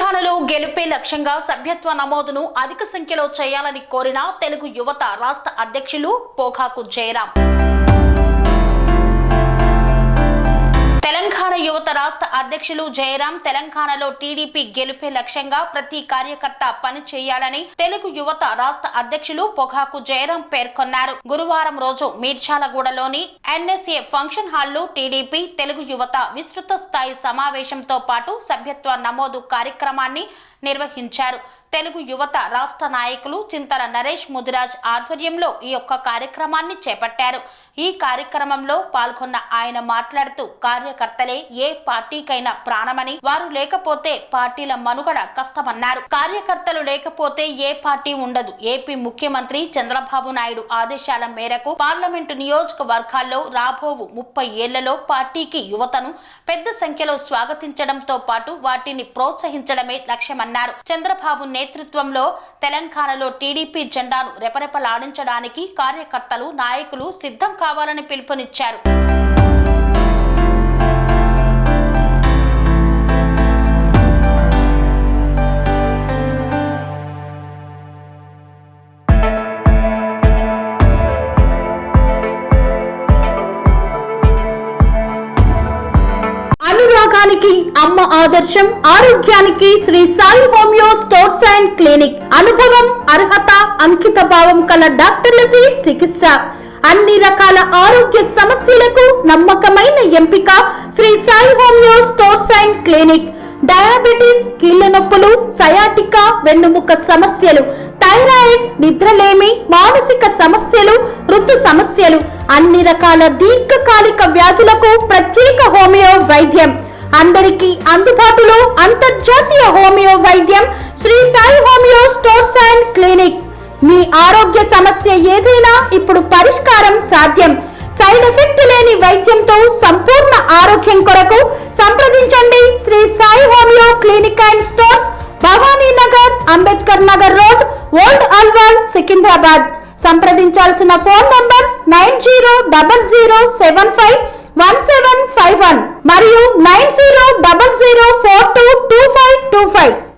తెలంగాణలో గెలుపే లక్ష్యంగా సభ్యత్వ నమోదును అధిక సంఖ్యలో చేయాలని కోరిన తెలుగు యువత రాష్ట్ర అధ్యక్షులు పోఖాకు జయరాం. తెలంగాణ యువత రాష్ట్ర అధ్యక్షులు జయరాం తెలంగాణలో టీడీపీ గెలుపే లక్ష్యంగా ప్రతి కార్యకర్త పని చేయాలని తెలుగు యువత రాష్ట్ర అధ్యక్షులు పోఖాకు జయరాం పేర్కొన్నారు. గురువారం రోజు మీర్జాలగూడలోని ఎన్ఎస్ఏ ఫంక్షన్ హాల్లో టీడీపీ తెలుగు యువత విస్తృత స్థాయి సమావేశంతో పాటు సభ్యత్వ నమోదు కార్యక్రమాన్ని నిర్వహించారు. తెలుగు యువత రాష్ట్ర నాయకులు చింతల నరేష్ ముదిరాజ్ ఆధ్వర్యంలో ఈ యొక్క కార్యక్రమాన్ని చేపట్టారు. ఈ కార్యక్రమంలో పాల్గొన్న ఆయన మాట్లాడుతూ కార్యకర్తలే ఏ పార్టీకైనా ప్రాణమని, వారు లేకపోతే పార్టీల మనుగడ కష్టమన్నారు. కార్యకర్తలు లేకపోతే ఏ పార్టీ ఉండదు. ఏపీ ముఖ్యమంత్రి చంద్రబాబు నాయుడు ఆదేశాల మేరకు పార్లమెంటు నియోజకవర్గాల్లో రాబోవు 30 ఏళ్లలో పార్టీకి యువతను పెద్ద సంఖ్యలో స్వాగతించడంతో పాటు వాటిని ప్రోత్సహించడమే లక్ష్యమన్నారు. చంద్రబాబు నేతృత్వంలో తెలంగాణలో టీడీపీ జెండాను రెపరెపలాడించడానికి కార్యకర్తలు, నాయకులు సిద్ధం కావాలని పిలుపునిచ్చారు. అనురాగానికి అమ్మ ఆదర్శం, ఆరోగ్యానికి Shri Sai homeo stores and clinic. అనుభవం, అర్హత, అంకిత భావం కల డాక్టర్లచే చికిత్స. అన్ని రకాల ఆరోగ్య సమస్యలకు నమ్మకమైన ఎంపిక Shri Sai homeo stores and clinic. Diabetes, కీళ్ల నొప్పులు, సయాటికా, వెన్నుముక సమస్యలు, థైరాయిడ్, నిద్రలేమి, మానసిక సమస్యలు, ఋతు సమస్యలు, అన్ని రకాల దీర్ఘకాలిక వ్యాధులకు ప్రత్యేక హోమియో వైద్యం. అందరికీ అందుబాటులో అంతర్జాతీయ హోమియో వైద్యం Shri Sai homeo stores and clinic. మీ ఆరోగ్య సమస్య ఏదైనా ఇప్పుడు పరిష్కారం సాధ్యం. సైడ్ ఎఫెక్ట్ లేని వైద్యంతో సంపూర్ణ ఆరోగ్యం కొరకు సంప్రదించండి Shri Sai homeo clinic and stores, Bhavani Nagar, Ambedkar Nagar road, old Alwal, Secunderabad. సంప్రదించాల్సిన ఫోన్ నంబర్స్ 9000751751 మరియు 9000422525.